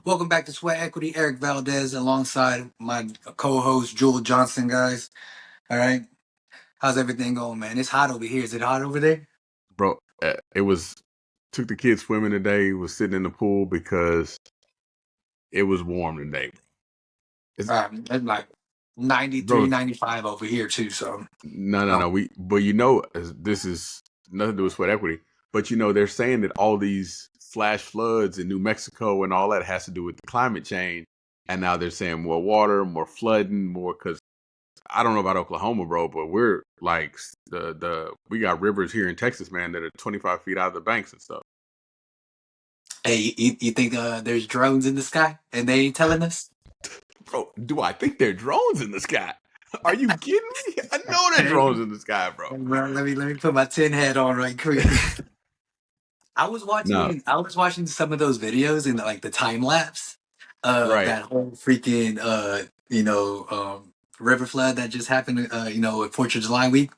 Welcome back to Sweat Equity. Eric Valdez alongside my co-host Jewel Johnson, guys. All right, how's everything going, man? It's hot over here. Is it hot over there? Bro, it was took the kids swimming today. Was sitting in the pool because it was warm today. It's like 93, Bro, 95 over here too. So, oh, no. But this is nothing to do with sweat equity. But they're saying that all these flash floods in New Mexico and all that has to do with the climate change. And now they're saying more water, more flooding, more because I don't know about Oklahoma, bro, but we're like the we got rivers here in Texas, man, that are 25 feet out of the banks and stuff. hey, you think there's drones in the sky and they ain't telling us? Bro, do I think there are drones in the sky? Are you kidding me? I know there are drones in the sky, bro. Bro, let me put my tin hat on right quick. No, I was watching some of those videos in like the time lapse of right. that whole freaking river flood that just happened at 4th of July week.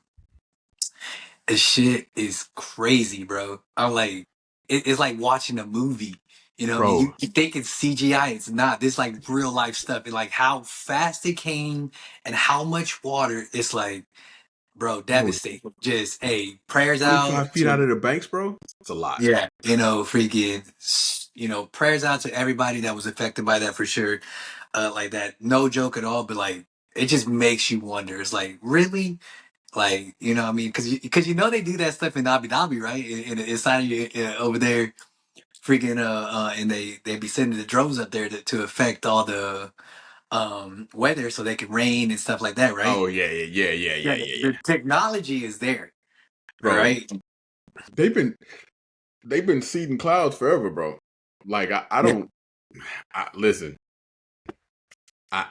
This shit is crazy, bro. I'm like it's like watching a movie. You know what I mean? You, Bro, you think it's CGI, it's not. This like real life stuff. And like how fast it came and how much water, it's like, bro, bro, devastating. Just hey, prayers out 25 feet out to of the banks, bro? It's a lot. yeah, freaking, prayers out to everybody that was affected by that for sure. Like that, no joke at all. But like, it just makes you wonder. It's like, really, like, what I mean, because they do that stuff in Abu Dhabi, right? Inside of you over there, freaking, and they be sending the drones up there to affect all the weather so they can rain and stuff like that, right? Oh Yeah, yeah. the technology is there, Bro, right? they've been they've been seeding clouds forever, bro. Like I Yeah. don't listen. I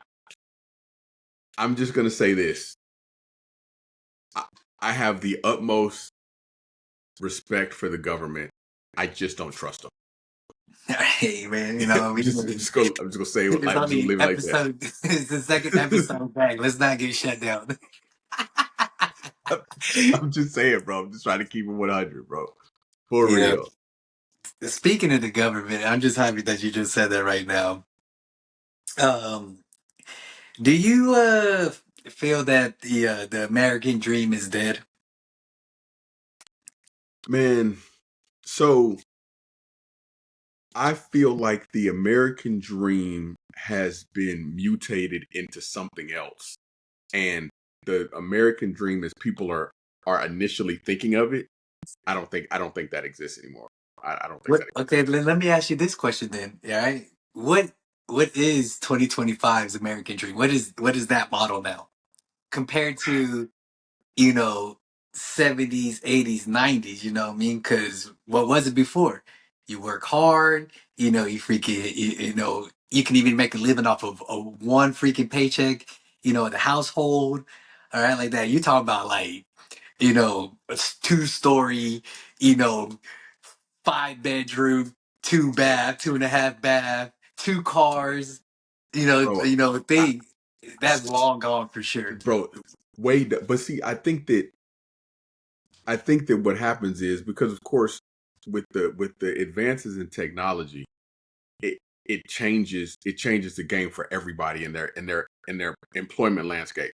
I'm just gonna say this. I, I have the utmost respect for the government. I just don't trust them. Hey man, I'm just gonna say it it's like just only leave it like that. episode. It's the second episode back. Let's not get shut down. I'm just saying, bro. I'm just trying to keep it 100, bro. For you know, real. Speaking of the government, I'm just happy that you just said that right now. Um, do you feel that the American dream is dead? Man, so I feel like the American dream has been mutated into something else. And the American dream as people are initially thinking of it, I don't think that exists anymore. I don't think What? that Okay, let me ask you this question then. All right, what is 2025's American dream? What is that model now compared to you know, 70s, 80s, 90s, you know what I mean? Because what was it before? You work hard, you freaking, you can even make a living off of a one freaking paycheck, in the household, all right, like that. You talk about like, a 2-story, you know, 5 bedroom, 2 bath, 2.5 bath, 2 cars, bro. I, thing. That's long gone for sure. bro, but see, I think that what happens is because of course with the advances in technology, it it changes the game for everybody in their employment landscape.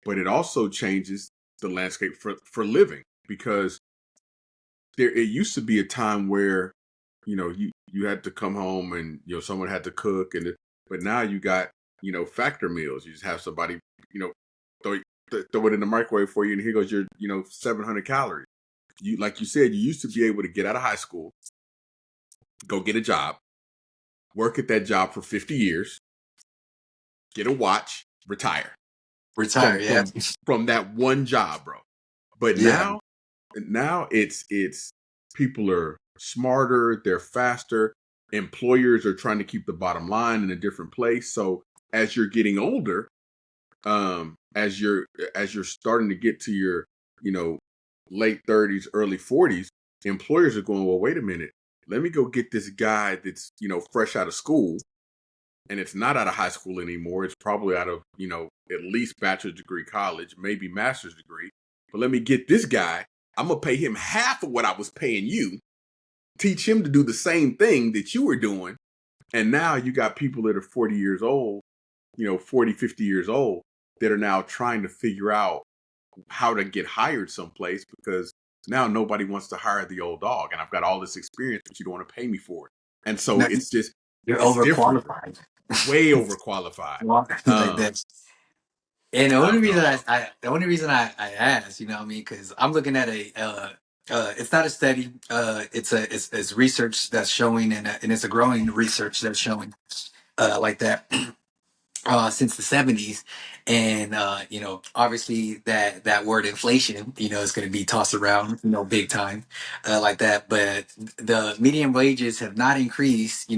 But it also changes the landscape for living because there it used to be a time where you had to come home and someone had to cook but now you got factor meals. You just have somebody throw throw it in the microwave for you, and here goes your 700 calories. You like you said, you used to be able to get out of high school, go get a job, work at that job for 50 years, get a watch, retire Retire, from yeah. from from that one job, bro. But Yeah. now it's people are smarter, they're faster. Employers are trying to keep the bottom line in a different place. So as you're getting older, as you're starting to get to your you know late 30s, early 40s, employers are going, well, wait a minute, let me go get this guy that's fresh out of school, and it's not out of high school anymore. It's probably out of at least bachelor's degree college, maybe master's degree. But let me get this guy. I'm gonna pay him half of what I was paying you. Teach him to do the same thing that you were doing, And now you got people that are 40 years old, 40, 50 years old, that are now trying to figure out how to get hired someplace because now nobody wants to hire the old dog. And I've got all this experience, but you don't want to pay me for it. And so No, it's just, you're it's different, overqualified. way overqualified. Like Um, that. And I don't know. the only reason I asked, you know what I mean, because I'm looking at it's not a study, it's research that's showing, and it's a growing research that's showing, like that, since the 70s. And obviously that word inflation, is going to be tossed around, big time, like that. But the median wages have not increased,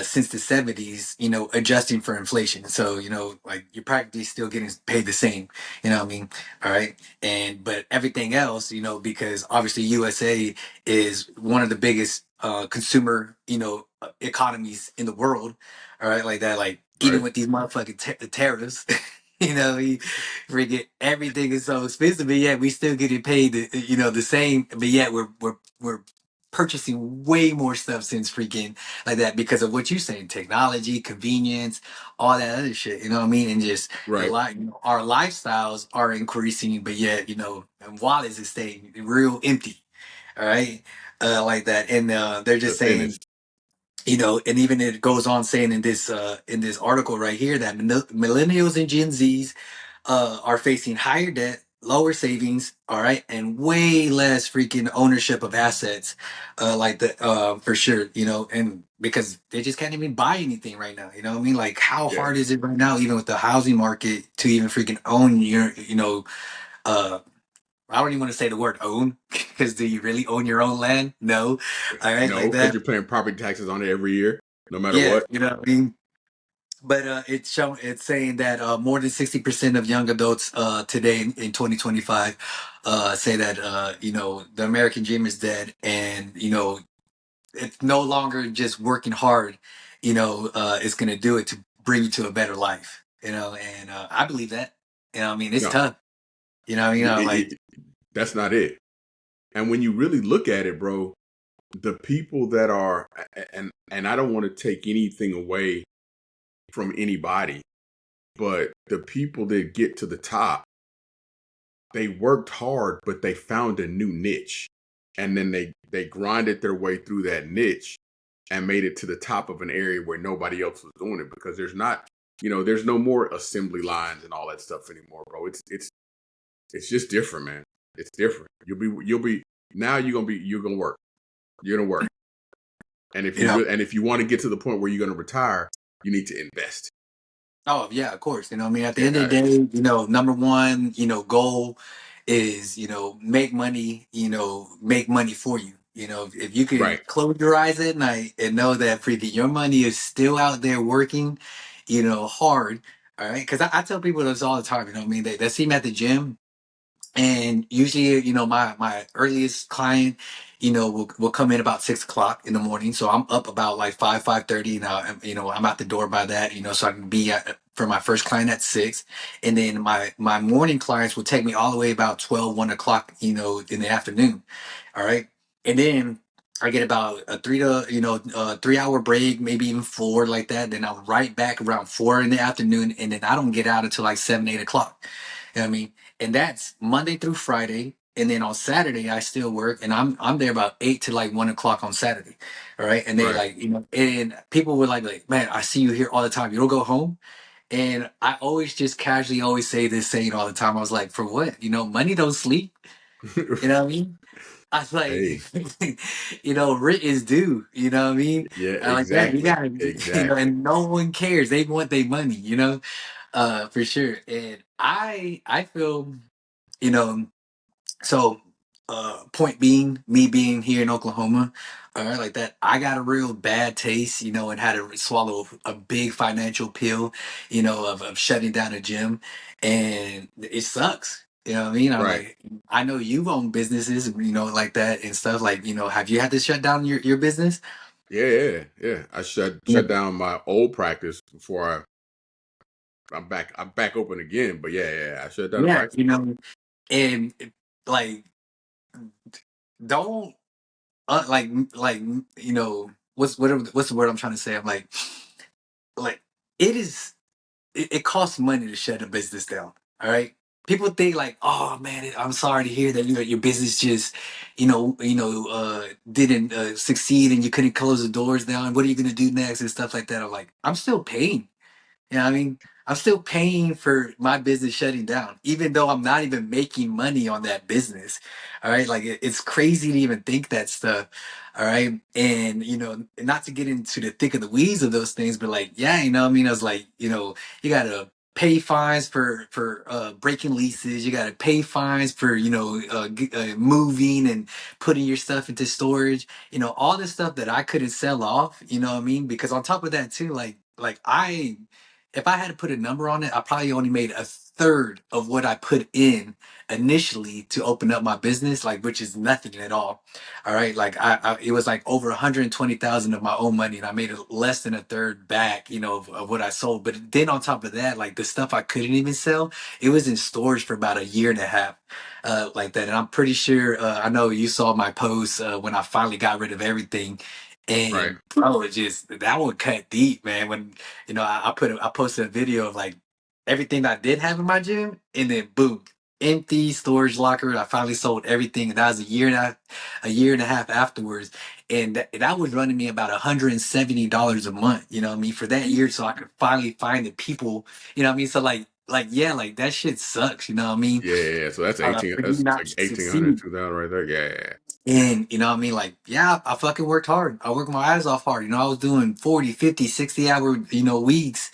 since the 70s, adjusting for inflation. So, like, you're practically still getting paid the same, you know what I mean? All right. But everything else, because obviously USA is one of the biggest consumer, economies in the world. All right, like that, like even Right. with these motherfucking tariffs, we forget everything is so expensive, but yet we still getting paid, the same, but yet we're purchasing way more stuff since freaking like that because of what you're saying, technology, convenience, all that other shit. You know what I mean? And just the Right. our lifestyles are increasing, but yet and wallets is staying real empty. All right, like that, and they're The just saying, thinnest. and even it goes on saying in this article right here that millennials and Gen Zs are facing higher debt, lower savings, all right, and way less freaking ownership of assets, like the for sure, and because they just can't even buy anything right now. You know what I mean? Like, how Yeah. hard is it right now, even with the housing market, to even freaking own your, uh, I don't even want to say the word own because do you really own your own land? No, all right, No, like because that. you're paying property taxes on it every year, no matter Yeah, what. you know what I mean. But it's saying that more than 60% of young adults today in 2025 say that the American dream is dead, and it's no longer just working hard, is going to do it to bring you to a better life, and I believe that. I mean, it's No, tough, like, that's not it. And when you really look at it, bro, the people that are, and I don't want to take anything away from anybody, but the people that get to the top, they worked hard, but they found a new niche, and then they grinded their way through that niche and made it to the top of an area where nobody else was doing it because there's no more assembly lines and all that stuff anymore, bro. It's just different, man. It's different. You'll be now you're gonna work. You're gonna work. you know. And if you want to get to the point where you're gonna retire, you need to invest. Oh yeah, of course. I mean, at the Yeah, end of the day, number one, goal is, make money, make money for you. If you can right. close your eyes at night and know that freaking your money is still out there working, hard. All right. Cause I tell people this all the time, you know what I mean? They see me at the gym, and usually, my earliest client, will come in about 6 o'clock in the morning. So I'm up about like 5:30 now. I'm out the door by that, so I can be for my first client at 6. And then my morning clients will take me all the way about 12, 1 o'clock, in the afternoon. All right. And then I get about a 3-hour break, maybe even 4, like that. Then I'm right back around 4 in the afternoon. And then I don't get out until like 7, 8 o'clock. You know what I mean? And that's Monday through Friday. And then on Saturday I still work, and I'm there about 8 to like 1 o'clock on Saturday. All right. And they Right. like, and people were like, man, I see you here all the time. You don't go home. And I always just casually always say this saying all the time. I was like, for what? Money don't sleep. You know what I mean? I was like, Hey, rent is due. You know what I mean? yeah, Like that. You exactly. gotta, Exactly. and no one cares. They want their money, for sure. And I feel, you know, so point being, me being here in Oklahoma, like that, I got a real bad taste, and had to swallow a big financial pill, of shutting down a gym, and it sucks. You know what I mean? I'm Right. like, I know you've owned businesses, like that and stuff. Like, have you had to shut down your business? Yeah, yeah, yeah. I Yeah, shut down my old practice before I'm back open again. But yeah, yeah, I shut down the yeah, practice, bro. and like, don't like, what's the word I'm trying to say? I'm like it is it costs money to shut a business down. All right. People think like, oh man, I'm sorry to hear that your business just, didn't succeed and you couldn't close the doors down. What are you gonna do next and stuff like that? I'm like, I'm still paying. You know what I mean? I'm still paying for my business shutting down, even though I'm not even making money on that business. All right. Like it's crazy to even think that stuff. All right. And, not to get into the thick of the weeds of those things, but like, yeah, I mean, I was like, you got to pay fines for breaking leases. You got to pay fines for, moving and putting your stuff into storage, all this stuff that I couldn't sell off, you know what I mean? Because on top of that too, like if I had to put a number on it, I probably only made a third of what I put in initially to open up my business, like which is nothing at all. All right, like it was like over 120,000 of my own money, and I made less than a third back, of what I sold. But then on top of that, like the stuff I couldn't even sell, it was in storage for about a year and a half, like that. And I'm pretty sure I know you saw my post when I finally got rid of everything. Right. And bro, it just that one cut deep, man. When I posted a video of like everything I did have in my gym, and then boom, empty storage locker. I finally sold everything, and that was a year and a half afterwards, and that was running me about $170 a month. You know what I mean, for that year, so I could finally find the people. You know what I mean, so like yeah, like that shit sucks. You know what I mean, Yeah, yeah, yeah. So that's for you that's not like to 1800, succeed. 2000 right there. Yeah, yeah, And you know what I mean? Like, yeah, I fucking worked hard. I worked my ass off hard. I was doing 40, 50, 60 hour, weeks,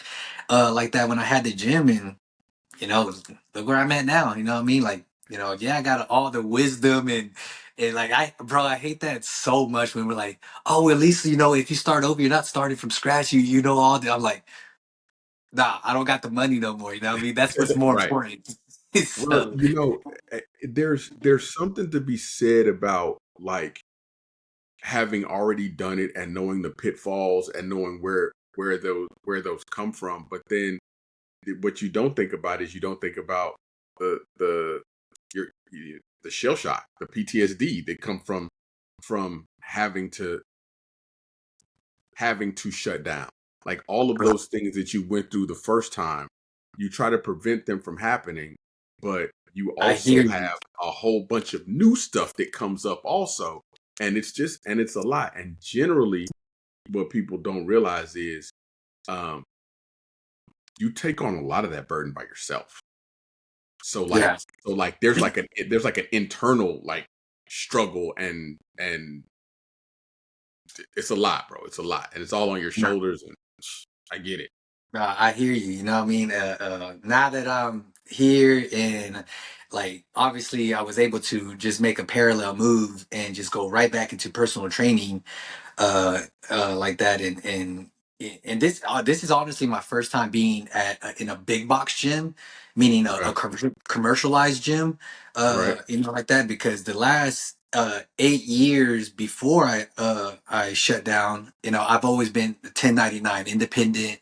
like that when I had the gym, and, look where I'm at now. You know what I mean? Like, yeah, I got all the wisdom, and like, I hate that so much when we're like, oh, at least, if you start over, you're not starting from scratch. You know, all the, I'm like, nah, I don't got the money no more. You know what I mean? That's what's yeah. more Right. important. Well, So, there's something to be said about like having already done it and knowing the pitfalls and knowing where those come from. But then what you don't think about is you don't think about the your the shell shock, the PTSD that come from having to shut down. Like all of bro, those things that you went through the first time, you try to prevent them from happening, but you I hear also you. have a whole bunch of new stuff that comes up also. And it's a lot. And generally what people don't realize is um you take on a lot of that burden by yourself. So like Yeah. so like there's like an internal like struggle and it's a lot, bro. It's a lot. And it's all on your shoulders and I get it. I hear you. You know what I mean? Now that I'm here and like obviously I was able to just make a parallel move and just go right back into personal training uh, like that. And this is honestly my first time being in a big box gym, meaning Okay. a commercialized gym, Right. like that. Because the last 8 years before I shut down, I've always been 1099 independent,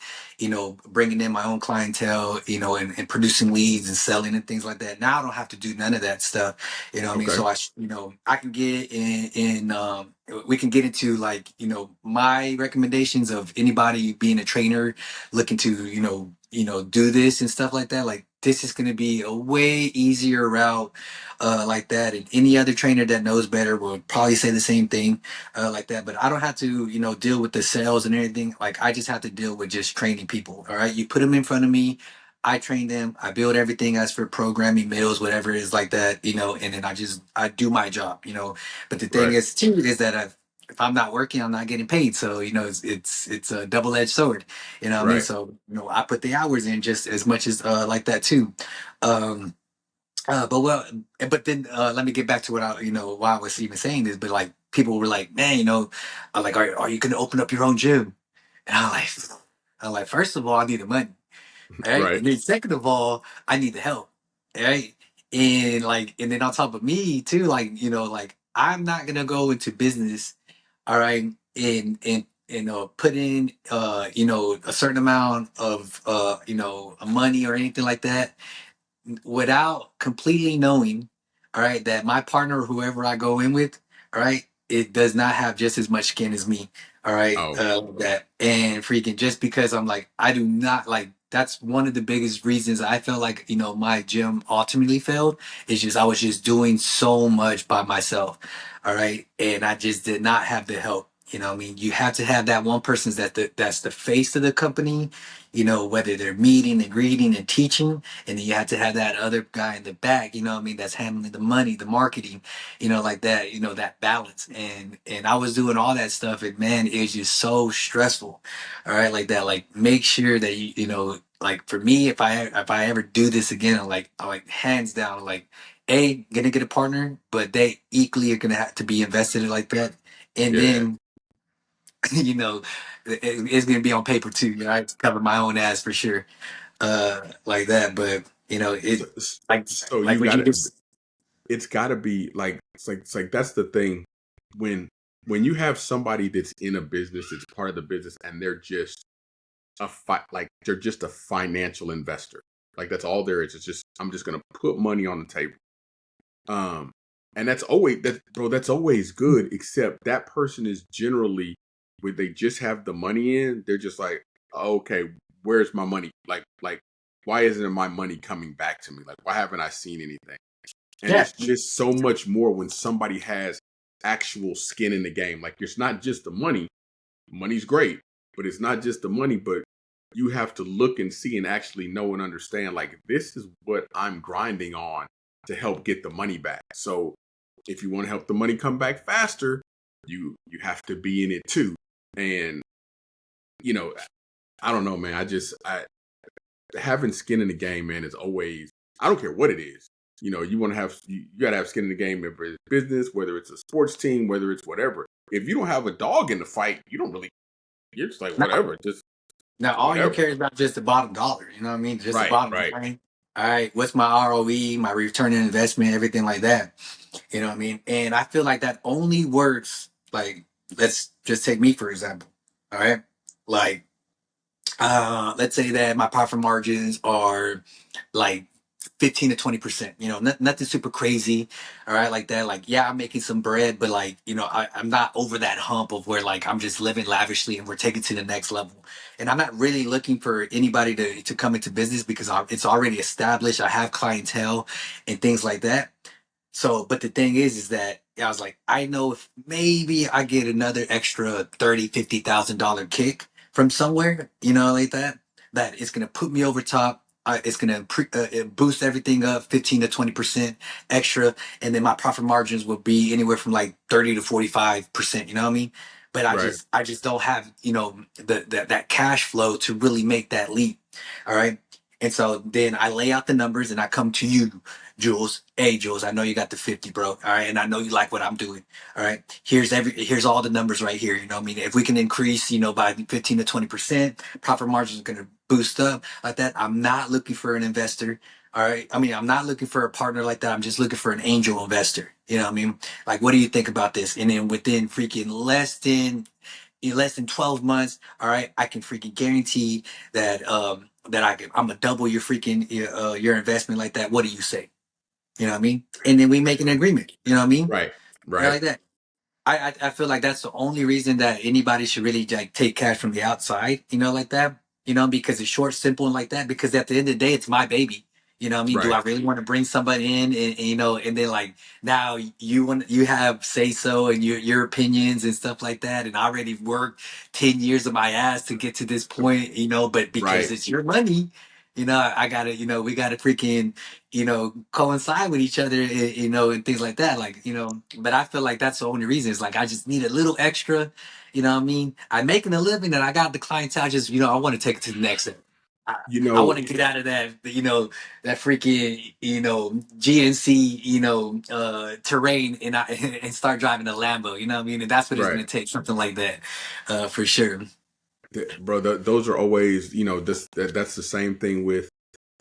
bringing in my own clientele, and producing leads and selling and things like that. Now I don't have to do none of that stuff. You know what I mean? Okay. So I can get we can get into like, my recommendations of anybody being a trainer looking to, do this and stuff like that. Like this is going to be a way easier route, like that. And any other trainer that knows better will probably say the same thing, like that. But I don't have to, deal with the sales and everything. Like I just have to deal with just training people. All right. You put them in front of me. I train them. I build everything as for programming, meals, whatever it is like that, and then I do my job, But the thing Right. is too is that if I'm not working, I'm not getting paid. So it's a double edged sword, you know what I mean. Right. So I put the hours in just as much as like that too. Um, but well, but then let me get back to what why I was even saying this. But like people were like, man, like, are you gonna open up your own gym? And I'm like, first of all, I need the money. All right. Right. And then second of all, I need the help. All right. And then on top of me too, like, like I'm not gonna go into business, all right, and put in a certain amount of money or anything like that without completely knowing, all right, that my partner or whoever I go in with, all right, it does not have just as much skin as me. All right, Oh, that and freaking just because I'm like I do not like that's one of the biggest reasons I felt like my gym ultimately failed is just I was just doing so much by myself. All right, and I just did not have the help. I mean, you have to have that one person that's the face of the company. Whether they're meeting and greeting and teaching, and then you have to have that other guy in the back. I mean, that's handling the money, the marketing, like that, that balance. And I was doing all that stuff, and man, it was just so stressful. All right, like that. Like make sure that like for me, if I ever do this again, I like hands down, like gonna get a partner, but they equally are gonna have to be invested in like that. And yeah. then you know, it's gonna be on paper too. I have to cover my own ass for sure. Like that. But it So, like so like you what got you to just it's got to be like it's like that's the thing when you have somebody that's in a business that's part of the business and they're just like they're just a financial investor. Like that's all there is. It's just I'm just gonna put money on the table. Um, and that's always good. Except that person is generally when they just have the money in, they're just like, okay, where's my money? Like why isn't my money coming back to me? Like why haven't I seen anything? And yeah. it's just so much more when somebody has actual skin in the game. Like it's not just the money. Money's great, but it's not just the money, but you have to look and see and actually know and understand like this is what I'm grinding on to help get the money back. So if you want to help the money come back faster, you have to be in it too. And you know, I don't know, man. I having skin in the game, man, is always I don't care what it is. You want to have you got to have skin in the game, whether it's business, whether it's a sports team, whether it's whatever. If you don't have a dog in the fight, you don't really. You're just like Now, whatever, just now all you whatever. care about just the bottom dollar. You know what I mean? Just the Right, bottom right, line. All right, what's my ROE, my return on investment, everything like that. You know what I mean? And I feel like that only works. Like, let's just take me for example. All right, like let's say that my profit margins are like 15 to 20%, nothing super crazy. All right, like that. Like, yeah, I'm making some bread, but like, I'm not over that hump of where like I'm just living lavishly and we're taking to the next level. And I'm not really looking for anybody to come into business because it's already established. I have clientele and things like that. So, but the thing is that I was like, I know if maybe I get another extra 30, $50,000 kick from somewhere, like that, that it's gonna put me over top. It's gonna boost everything up 15 to 20% extra, and then my profit margins will be anywhere from like 30 to 45%. You know what I mean? But right. I just don't have that cash flow to really make that leap. All right. And so then I lay out the numbers and I come to you, Jules. Hey, Jules, I know you got the 50, bro. All right. And I know you like what I'm doing. All right. Here's all the numbers right here. You know what I mean? If we can increase, by 15 to 20%, profit margins are going to boost up like that. I'm not looking for an investor. All right. I mean, I'm not looking for a partner like that. I'm just looking for an angel investor. You know what I mean? Like, what do you think about this? And then within freaking in less than 12 months, all right, I can freaking guarantee that I'm gonna double your freaking your investment like that. What do you say? You know what I mean? And then we make an agreement. You know what I mean? Right, Yeah, right, like that. I feel like that's the only reason that anybody should really like take cash from the outside, like that, because it's short, simple, and like that. Because at the end of the day, it's my baby. You know what I mean? Do right, I really want to bring somebody in and then like now you have say so and your opinions and stuff like that, and I already worked 10 years of my ass to get to this point, but because right. it's your money, I gotta, we gotta freaking coincide with each other, and things like that. Like, but I feel like that's the only reason. Is like I just need a little extra, what I mean? I'm making a living and I got the clientele. I just, I want to take it to the next step. I, You I want know, to get out of that, that freaking, GNC, terrain and and start driving a Lambo, you know what I mean? And that's what it's right, going to take, something like that, for sure. bro. Those are always, that's the same thing with,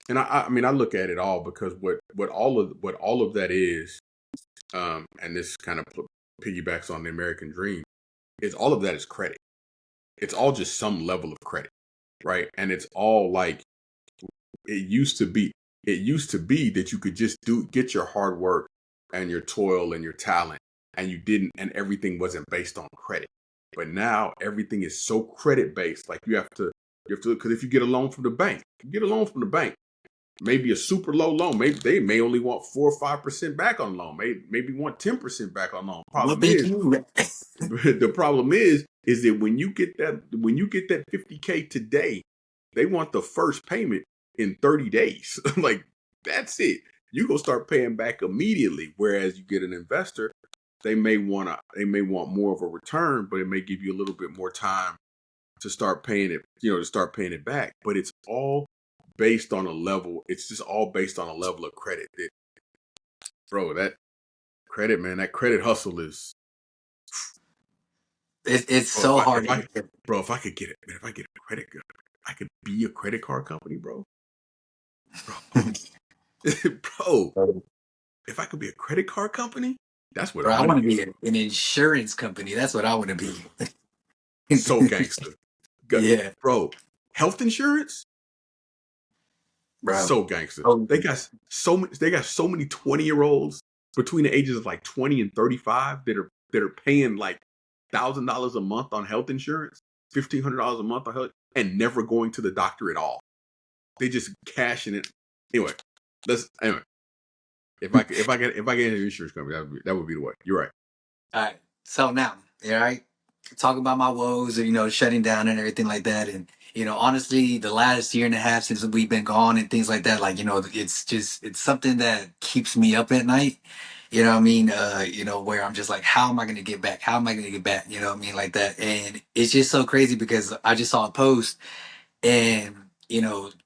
and I mean, I look at it all because what all of that is, and this kind of piggybacks on the American dream, is all of that is credit. It's all just some level of credit, right? And it's all like it used to be. It used to be that you could just get your hard work and your toil and your talent, and you didn't, and everything wasn't based on credit. But now everything is so credit based. Like you have to because if you get a loan from the bank, maybe a super low loan. Maybe they may only want 4 or 5% back on loan. Maybe want 10% back on loan. What Problem make is, you? the problem is that when you get that 50K today, they want the first payment in 30 days. Like that's it. You gonna start paying back immediately. Whereas you get an investor, they may want more of a return, but it may give you a little bit more time to start paying it, to start paying it back. But it's all based on a level. It's just all based on a level of credit. Bro, that credit, man, that credit hustle is. It's Bro, so hard. if I could get it, man, if I get a credit card, I could be a credit card company, bro. Bro, bro, if I could be a credit card company, that's what Bro, I I want to want to be. be an insurance company. That's what I want to be. So gangster. Yeah, Bro, health insurance, bro. so gangster. Oh, They got so many 20-year-olds between the ages of like 20 and 35 that are paying like $1,000 a month on health insurance, $1,500 a month on health, and never going to the doctor at all. They just cashing it. Anyway, anyway. If I get an insurance company, that would be the way. You're right. all right. So now, all right, talking about my woes, shutting down and everything like that, and honestly, the last year and a half since we've been gone and things like that, like it's something that keeps me up at night. You know what I mean? Where I'm just like, how am I gonna get back? How am I gonna get back? You know what I mean? Like that, and it's just so crazy because I just saw a post and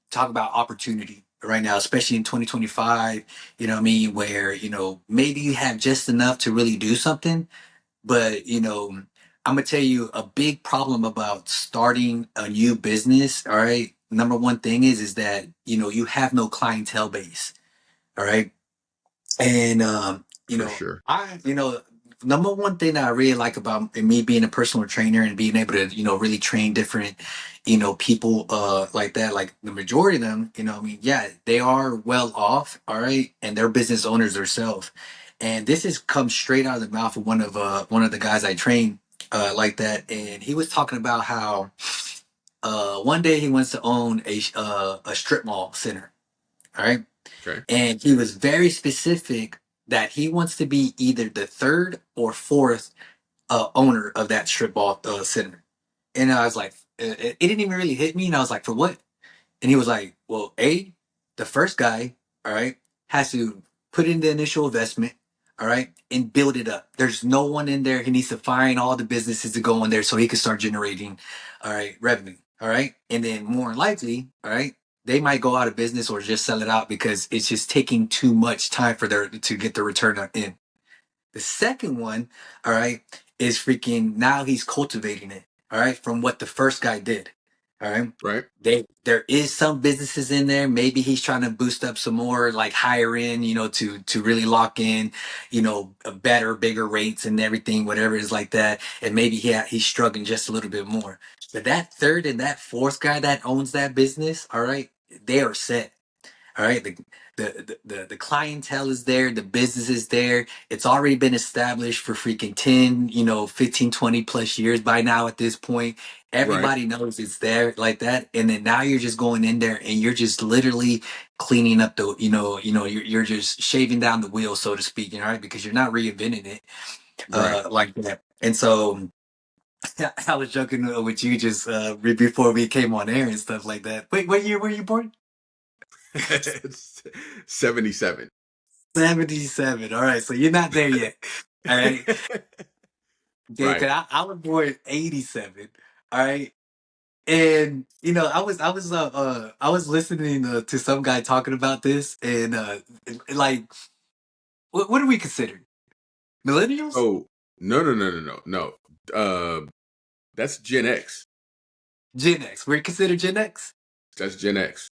talk about opportunity right now, especially in 2025. You know what I mean? Where maybe you have just enough to really do something, but I'm gonna tell you a big problem about starting a new business. All right, number one thing is that you have no clientele base. All right, and For sure. number one thing that I really like about me being a personal trainer and being able to really train different people like that, like the majority of them, I mean, yeah, they are well off, all right, and they're business owners themselves. And this has come straight out of the mouth of one of the guys I train like that, and he was talking about how one day he wants to own a strip mall center, all right, Okay. and he was very specific that he wants to be either the third or fourth owner of that strip mall center. And I was like, it didn't even really hit me. And I was like, for what? And he was like, well, the first guy, all right, has to put in the initial investment, all right, and build it up. There's no one in there. He needs to find all the businesses to go in there so he can start generating, all right, revenue, all right. And then more likely, all right, they might go out of business or just sell it out because it's just taking too much time for their to get the return in. The second one, all right, is freaking now he's cultivating it, all right, from what the first guy did. All right. Right. There is some businesses in there. Maybe he's trying to boost up some more, like higher in, to really lock in, a better, bigger rates and everything, whatever it is like that. And maybe he's struggling just a little bit more. But that third and that fourth guy that owns that business, all right, they are set. All right, the clientele is there, the business is there. It's already been established for freaking 10, 15, 20 plus years by now at this point. Right. Everybody knows it's there like that. And then now you're just going in there and you're just literally cleaning up you're just shaving down the wheel, so to speak, all right, because you're not reinventing it Right. like that. And so I was joking with you just before we came on air and stuff like that. Wait, what year were you born? It's 77. 77. All right, so you're not there yet. All right. Okay, Right. cause I was born 87. All right. And I was listening to some guy talking about this and like what do we consider? Millennials? Oh, no. That's Gen X. Gen X. We're considered Gen X? That's Gen X.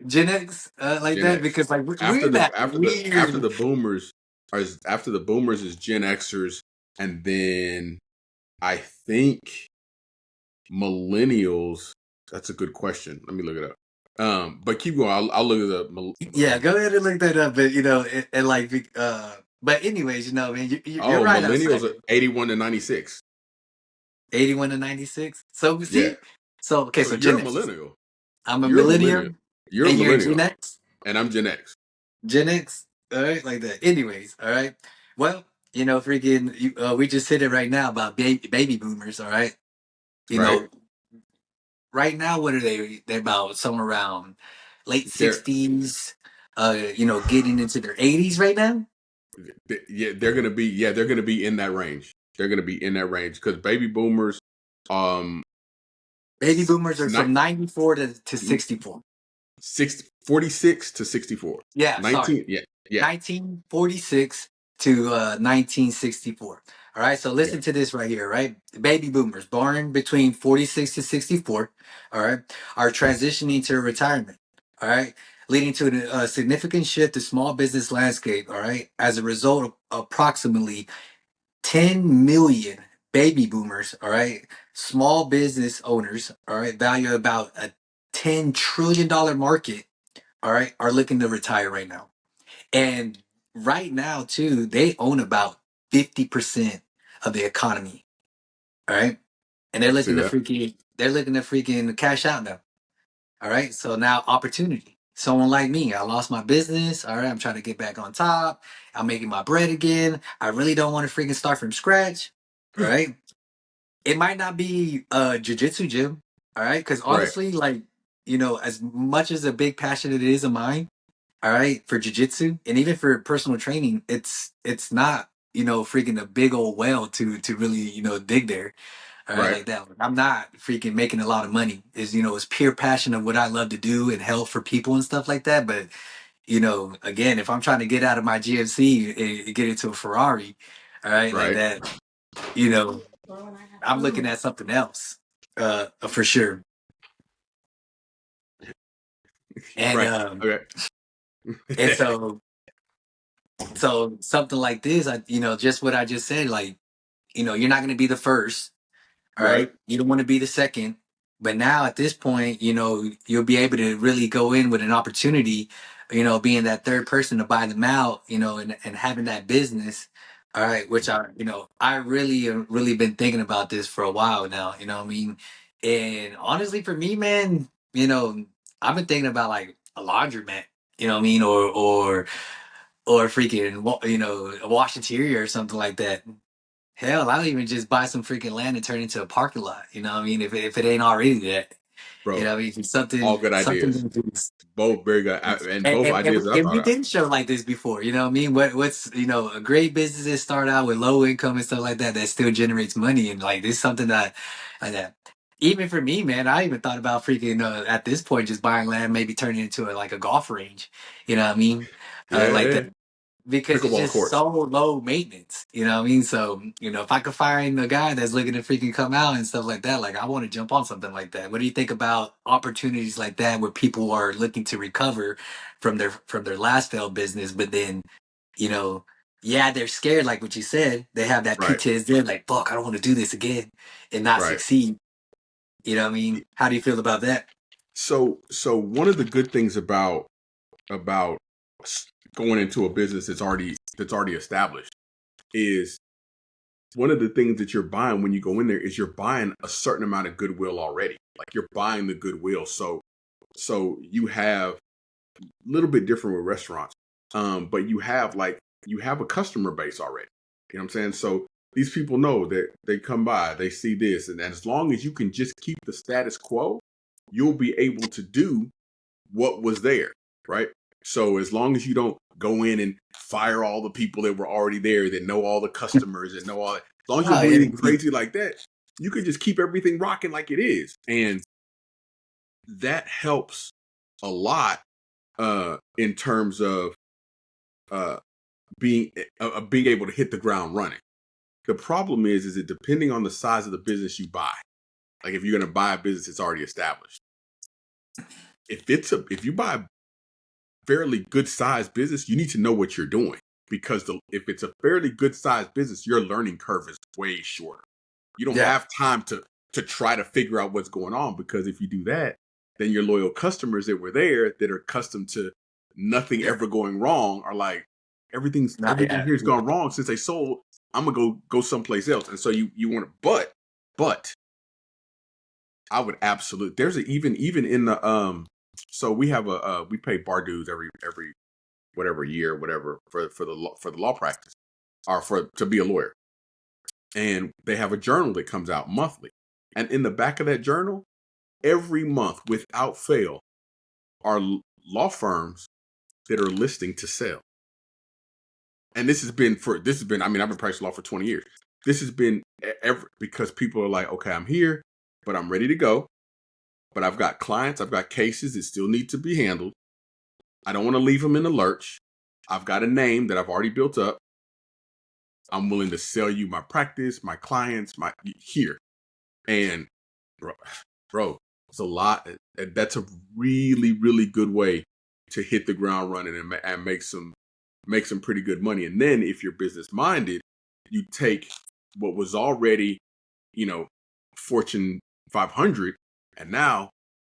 Gen X like Gen that X. because like we're that After weird. the boomers after the boomers is Gen Xers, and then I think millennials. That's a good question. Let me look it up. But keep going. I'll look it up. Yeah, go ahead and look that up. But and like but anyways, man, you're Oh, right millennials outside are it. 81 to 96. 81 to 96. So Yeah. see, so okay, So so you're Gen a X. millennial. I'm a You're a millennial. millennial, You're a and you're a Gen millennial, X. and I'm Gen X. Gen X. All right, like that. Anyways, all right. Well, freaking, we just hit it right now about baby boomers. All right. You Right. know, right now, what are they? They're about somewhere around late They're 60s. Getting into their 80s right now. yeah, they're gonna be in that range. They're gonna be in that range because baby boomers, um, Baby boomers are ni- from 94 to 64. 46 to 64. Yeah, sorry. 19, yeah, yeah, 1946 to 1964. All right, so yeah, listen to this right here, right? Baby boomers born between 46 to 64, all right, are transitioning to retirement, all right, leading to a significant shift to small business landscape, all right, as a result of approximately 10 million baby boomers, all right, small business owners, all right, value about a $10 trillion market, all right, are looking to retire right now. And right now, too, they own about 50% of the economy. All right. And I see that. they're looking to freaking cash out now. All right. So now opportunity. Someone like me, I lost my business. All right. I'm trying to get back on top. I'm making my bread again. I really don't want to freaking start from scratch. All right. It might not be a jujitsu gym. All right. Cause Right, honestly, like, as much as a big passion it is of mine, all right, for jujitsu and even for personal training, it's not freaking a big old well to really dig there. All right, right, like that. I'm not freaking making a lot of money. Is it's pure passion of what I love to do and help for people and stuff like that. But again, if I'm trying to get out of my GMC and get into a Ferrari, all right, like right, that, you know, I'm looking at something else, for sure. And right. Okay. and so something like this, just what I just said, like you're not going to be the first. All Right, right. You don't want to be the second. But now at this point, you'll be able to really go in with an opportunity, being that third person to buy them out, and having that business. All right. Which I really, really been thinking about this for a while now. You know what I mean? And honestly, for me, man, I've been thinking about like a laundromat, you know what I mean? Or freaking, a wash interior or something like that. Hell, I'll even just buy some freaking land and turn it into a parking lot. You know what I mean? If it ain't already that. You bro. know what I mean? All good Something ideas. that is, Both very good, and and, both and, and, ideas we, that I and thought we've of. been shown like this before. You know what I mean? What's a great businesses start out with low income and stuff like that still generates money, and like this is something that like that. Even for me, man, I even thought about freaking at this point just buying land, maybe turning it into like a golf range. You know what I mean? Yeah, Like yeah. that, because it's Pickleball just courts. so low maintenance. You know what I mean? So, if I could find a guy that's looking to freaking come out and stuff like that, like I want to jump on something like that. What do you think about opportunities like that where people are looking to recover from their last failed business, but then, you know, yeah, they're scared, like what you said. They have that Right, PTSD, like, fuck, I don't want to do this again and not right. succeed. You know what I mean? How do you feel about that? So one of the good things about going into a business that's already established is one of the things that you're buying when you go in there is you're buying a certain amount of goodwill already. Like you're buying the goodwill. So you have a little bit different with restaurants. But you have a customer base already. You know what I'm saying? So these people know that they come by, they see this, and as long as you can just keep the status quo, you'll be able to do what was there, right? So as long as you don't go in and fire all the people that were already there, that know all the customers and know all that, as long as you don't Oh, do yeah. anything crazy like that, you can just keep everything rocking like it is. And that helps a lot in terms of uh being able to hit the ground running. The problem is it depending on the size of the business you buy. Like if you're gonna buy a business that's already established. If you buy fairly good sized business, you need to know what you're doing because if it's a fairly good sized business, your learning curve is way shorter. You don't Yeah. have time to try to figure out what's going on because if you do that, then your loyal customers that were there that are accustomed to nothing Yeah. ever going wrong are like Not everything yeah. here's Yeah. gone wrong since they sold. I'm gonna go someplace else, and so you want to, but But I would absolutely. There's a, even in the So we have we pay bar dues every whatever year, whatever for the law practice or for to be a lawyer, and they have a journal that comes out monthly, and in the back of that journal, every month without fail, are law firms that are listing to sell. And this has been. I mean, I've been practicing law for 20 years. This has been ever because people are like, okay, I'm here, but I'm ready to go. But I've got clients, I've got cases that still need to be handled. I don't want to leave them in the lurch. I've got a name that I've already built up. I'm willing to sell you my practice, my clients, my here. And bro, it's a lot. That's a really, really good way to hit the ground running and make some pretty good money. And then if you're business minded, you take what was already, you know, Fortune 500, and now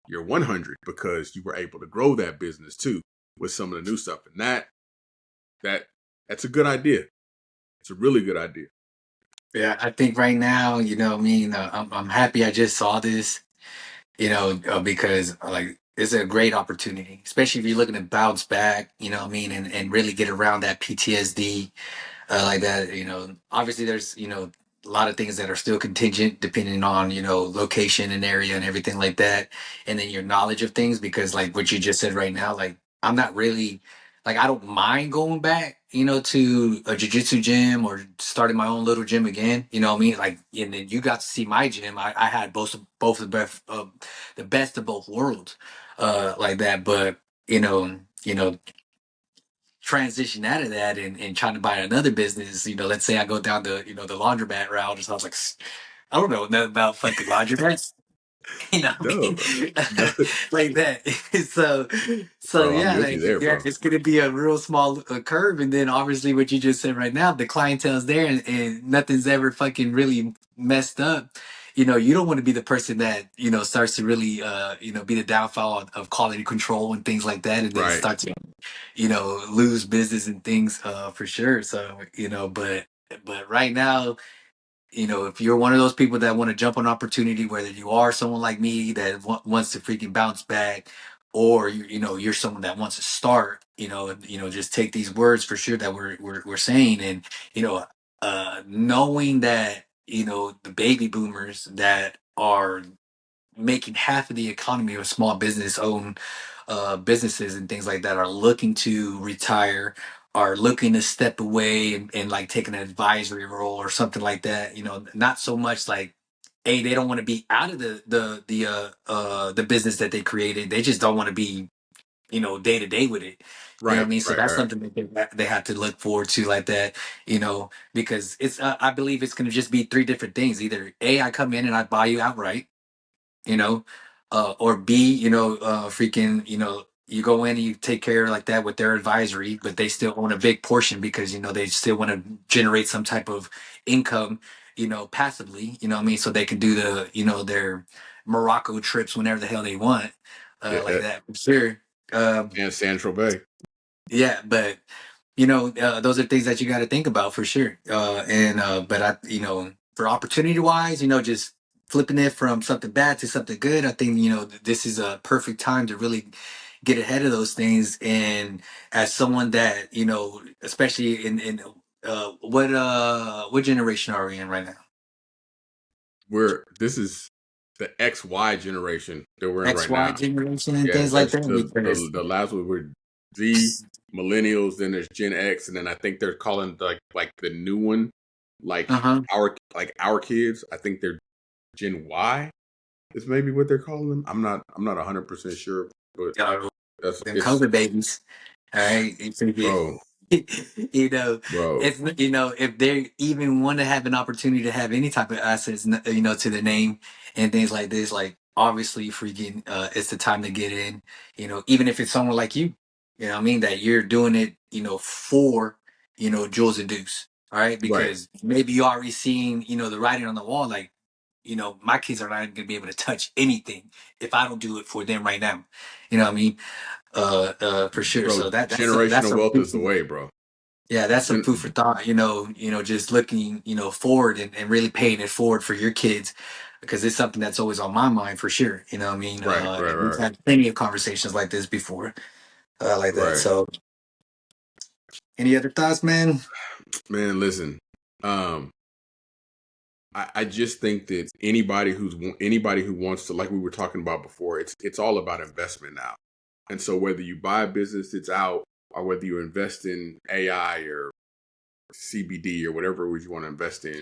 you're 100 because you were able to grow that business too with some of the new stuff. And that's a good idea. It's a really good idea. Yeah, I think right now, I mean, I'm happy I just saw this, because like it's a great opportunity, especially if you're looking to bounce back, what I mean, and really get around that PTSD, like that. Obviously there's, a lot of things that are still contingent depending on, location and area and everything like that. And then your knowledge of things, because like what you just said right now, like I'm not really, like, I don't mind going back, to a jujitsu gym or starting my own little gym again. You know what I mean? Like, and then you got to see my gym. I had both the best of both worlds, like that. But, transition out of that and trying to buy another business, let's say I go down the, the laundromat route or something. Like, I don't know nothing about fucking laundromats. What I No, mean? bro. No, Like that. so bro, I'm yeah, with you like, there, yeah, bro. it's gonna be a real small curve, and then obviously what you just said right now, the clientele's there, and nothing's ever fucking really messed up. You don't want to be the person that starts to really be the downfall of quality control and things like that, and then Right. start to lose business and things, for sure. So but right now, if you're one of those people that want to jump on opportunity, whether you are someone like me that wants to freaking bounce back, or you're someone that wants to start, just take these words for sure that we're saying, and knowing that the baby boomers that are making half of the economy of small business owned businesses and things like that are looking to retire, are looking to step away and like take an advisory role or something like that. Not so much like, hey, they don't want to be out of the business that they created. They just don't want to be day to day with it. You know what Right. I mean? So Right. that's Right. something that they have to look forward to, like that. Because it's I believe it's going to just be three different things. Either A, I come in and I buy you outright, you know, or B, freaking, you go in and you take care like that with their advisory, but they still own a big portion because, they still want to generate some type of income, passively, what I mean? So they can do the, their Morocco trips whenever the hell they want, like Yeah. that, for sure. Um, And Central Bay. yeah, but those are things that you got to think about for sure. And but I, for opportunity wise, just flipping it from something bad to something good, I think this is a perfect time to really get ahead of those things. And as someone that especially in what generation are we in right now? This is the XY generation that we're in right XY now. generation and Yeah, things like there's that. Because the last one were Z millennials, then there's Gen X, and then I think they're calling like the new one, uh-huh. our kids. I think they're Gen Y is maybe what they're calling them. I'm not 100% sure, but uh, that's them it's COVID babies. All right. bro, you know, bro. it's if they even want to have an opportunity to have any type of assets, to their name and things like this, like obviously freaking, it's the time to get in. Even if it's someone like you, what I mean, that you're doing it, for Jules and Deuce. All right, Right. because maybe you already seen the writing on the wall, like my kids are not going to be able to touch anything if I don't do it for them right now. You know what I mean? For sure. Bro, So that's generational a wealth is the way, bro. Yeah, that's some And food for thought. Just looking, forward and really paying it forward for your kids, because it's something that's always on my mind for sure. You know what I mean? right, right, And we've right, had plenty of conversations like this before, like that. right. So, any other thoughts, man? Man, listen. Um, I just think that anybody who wants to, like we were talking about before, it's all about investment now. And so whether you buy a business that's out, or whether you invest in AI or CBD or whatever it was you want to invest in,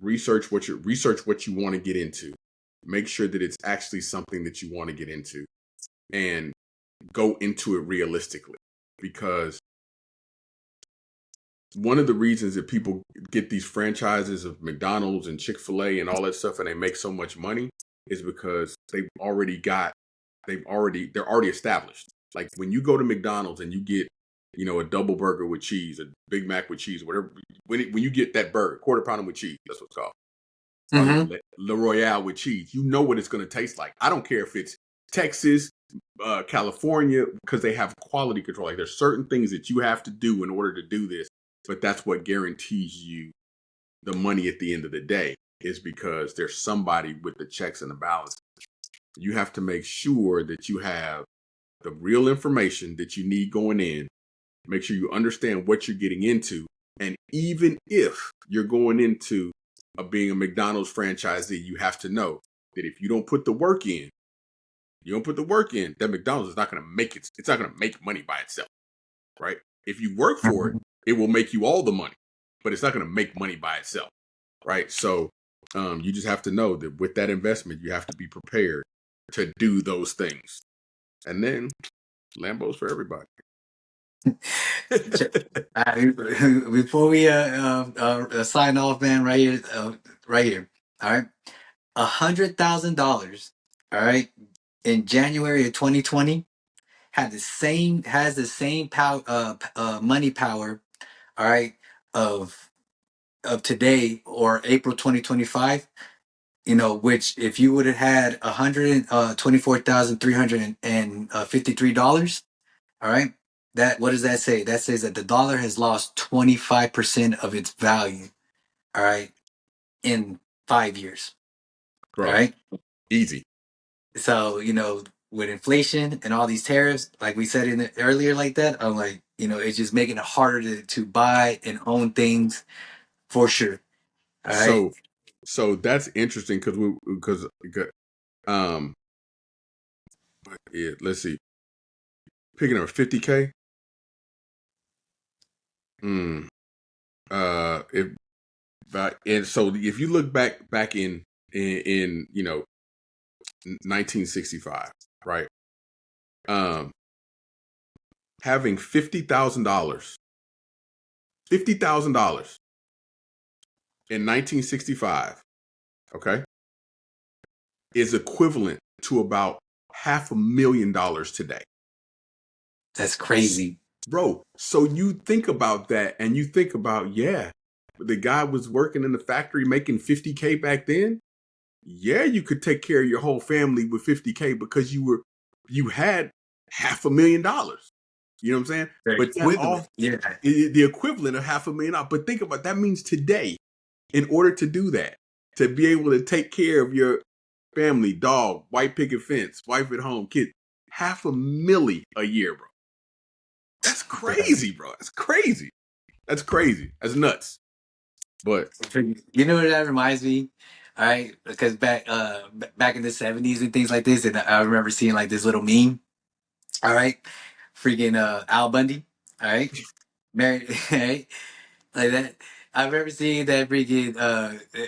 research what you want to get into. Make sure that it's actually something that you want to get into, and go into it realistically. Because one of the reasons that people get these franchises of McDonald's and Chick-fil-A and all that stuff, and they make so much money, is because they're already established. Like when you go to McDonald's and you get, a double burger with cheese, a Big Mac with cheese, whatever. When you get that burger, quarter pounder with cheese, that's what it's called. Mm-hmm. Le Royale with cheese. You know what it's going to taste like. I don't care if it's Texas, California, because they have quality control. Like there's certain things that you have to do in order to do this, but that's what guarantees you the money at the end of the day, is because there's somebody with the checks and the balances. You have to make sure that you have the real information that you need going in. Make sure you understand what you're getting into. And even if you're going into being a McDonald's franchisee, you have to know that if you don't put the work in, that McDonald's is not going to make it. It's not going to make money by itself, right? If you work for it, it will make you all the money, but it's not going to make money by itself, right? So you just have to know that with that investment, you have to be prepared to do those things. And then Lambo's for everybody. Before we sign off, man, right here, right here. All right, $100,000. All right, in January of 2020, has the same power, money power. All right, of today or April 2025. Which if you would have had $124,353. All right. What does that say? That says that the dollar has lost 25% of its value. All right. In 5 years. All Bro, right. easy. So, with inflation and all these tariffs, like we said in the, earlier, like that, I'm like, it's just making it harder to buy and own things for sure. All right. So that's interesting because um yeah, let's see. Picking up 50K. Mm, if and so if you look back in 1965, right? Um Having $50,000 in 1965, okay, is equivalent to about $500,000 today. That's crazy. Bro, so you think about that and you think about, yeah, the guy was working in the factory making 50K back then. Yeah, you could take care of your whole family with 50K because you had $500,000. You know what I'm saying? The But that equivalent. all Yeah. the equivalent of $500,000. But think about that means today, in order to do that, to be able to take care of your family, dog, white picket fence, wife at home, kid, $500,000 a year, bro. That's crazy, bro. That's crazy. That's crazy. That's nuts. But You know what that reminds me? All right, because back in the '70s and things like this, and I remember seeing like this little meme. All right, freaking Al Bundy. All right, married, right, like that. I remember seeing that freaking.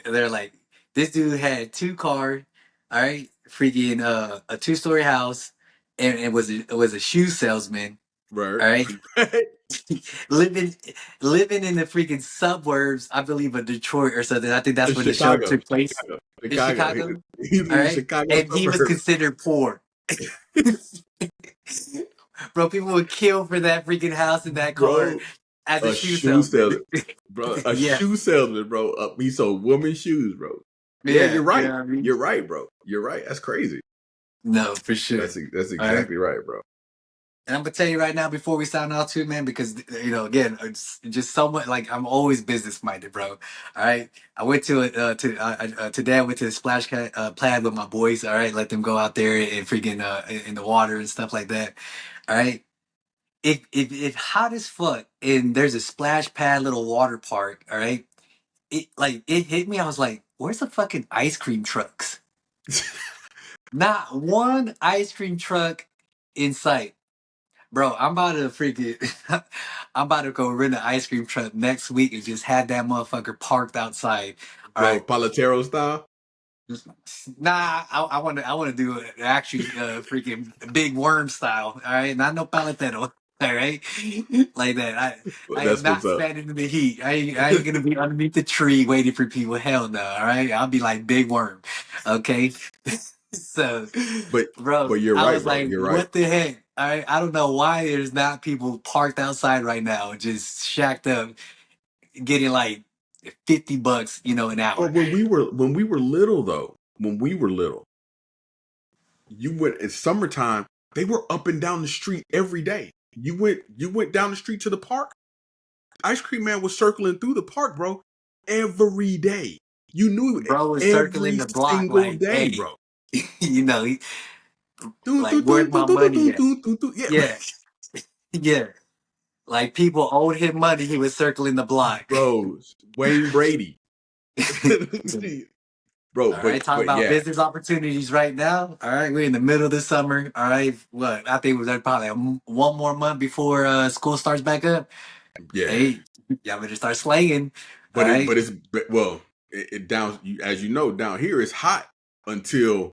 They're like, this dude had two cars. All right, freaking a two-story house, and it was a shoe salesman. right. All right, living living in the freaking suburbs, I believe, of Detroit or something. I think that's where the show Chicago. took place in Chicago. Chicago. He All lives in right, Chicago and he was suburbs. considered poor. Bro, people would kill for that freaking house and that car Bro, as a a shoe shoe salesman. salesman. Bro, a Yeah, shoe salesman, bro. He sold women's shoes, bro. Yeah, yeah, you're you know right. what I mean? You're right, bro. You're right. That's crazy. No, for sure. That's All right, exactly right, bro. And I'm gonna tell you right now before we sign off too, man, because again, it's just somewhat like I'm always business minded, bro. All right, I went to it today. I went to the pad with my boys. All right, let them go out there and freaking in the water and stuff like that. All right, if hot as fuck and there's a splash pad little water park. All right, it hit me. I was like, where's the fucking ice cream trucks? Not one ice cream truck in sight. Bro, I'm about to freaking I'm about to go rent an ice cream truck next week and just have that motherfucker parked outside. All Bro, right. Palatero style. Nah, I wanna do it actually freaking big worm style. All right. Not no paletero. All right. Like that. I am That's what's not up. standing in the heat. I ain't gonna be underneath the tree waiting for people. Hell no. All right. I'll be like big worm. Okay. So, but bro, but you're I right, was bro. like, You're right. what the heck? I don't know why there's not people parked outside right now, just shacked up, getting like $50, an But hour. when we were little though, when we were little, you went in summertime, they were up and down the street every day. You went down the street to the park. Ice cream man was circling through the park, bro, every day. You knew it Bro was circling every the block single like, day, hey, bro. you know, he, Doo, like, doo, where's doo, my doo, doo, doo, money doo, at? doo, doo, doo. Yeah, Yeah, yeah. Like people owed him money, he was circling the block. bro. Wayne Brady, bro. All But right, talk but about yeah, business opportunities right now. All right, we're in the middle of the summer. All right, what I think it was probably one more month before school starts back up. yeah. Hey, y'all better start slaying. All But it right, but it's well, it down as you know down here it's hot until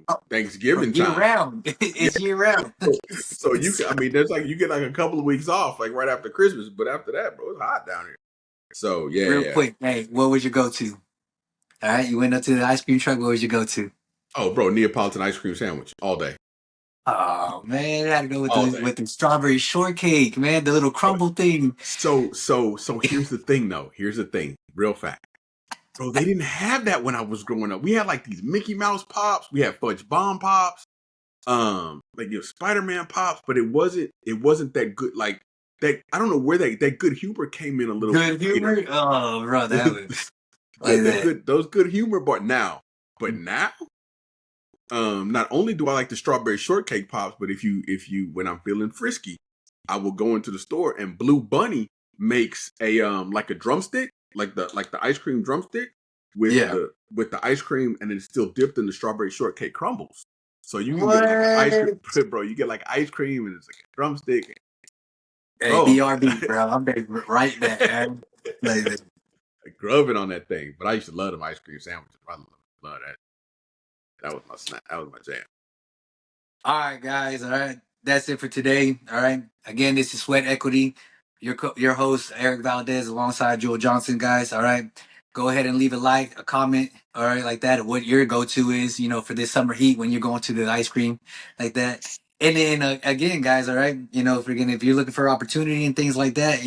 oh, Thanksgiving year time. round. Yeah, It's year round. so you can, I mean, there's like you get like a couple of weeks off, like right after Christmas, but after that, bro, it's hot down here. So yeah, Real yeah. quick, hey, what was your go to? All right, you went up to the ice cream truck. What was your go to? Oh, bro, Neapolitan ice cream sandwich all day, Oh man, I had to go with all the day. with the strawberry shortcake, man. The little But crumble thing. so here's the thing, though. Here's the thing, real fact, bro. They didn't have that when I was growing up. We had like these Mickey Mouse pops. We had fudge bomb pops. Like Spider-Man pops, but it wasn't that good. Like that, I don't know where that good humor came in a little bit Good later. humor. Oh, bro, that was like The that. good those good humor, but now, not only do I like the strawberry shortcake pops, but if you when I'm feeling frisky, I will go into the store and Blue Bunny makes a like a drumstick, like the ice cream drumstick with Yeah. the ice cream, and it's still dipped in the strawberry shortcake crumbles. So you can get like an ice cream, What? bro. You get like ice cream, and it's like a drumstick, Hey, bro. BRB, bro. I'm back right back, man. Like that. Grubbing on that thing, but I used to love them ice cream sandwiches. I love that. That was my snack. That was my jam. All right, guys. All right, that's it for today. All right. Again, this is Sweat Equity. Your host Eric Valdez alongside Joel Johnson, guys. All right. Go ahead and leave a like, a comment, all right, like that. What your go-to is, for this summer heat when you're going to the ice cream, like that. And then again, guys, all right, if you're looking for opportunity and things like that,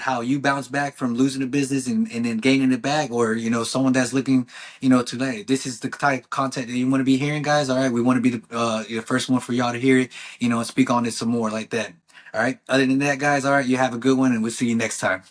how you bounce back from losing a business and then gaining it back, or someone that's looking, today. This is the type of content that you want to be hearing, guys. All right, we want to be the first one for y'all to hear it, and speak on it some more like that. All right. Other than that, guys, all right, you have a good one, and we'll see you next time.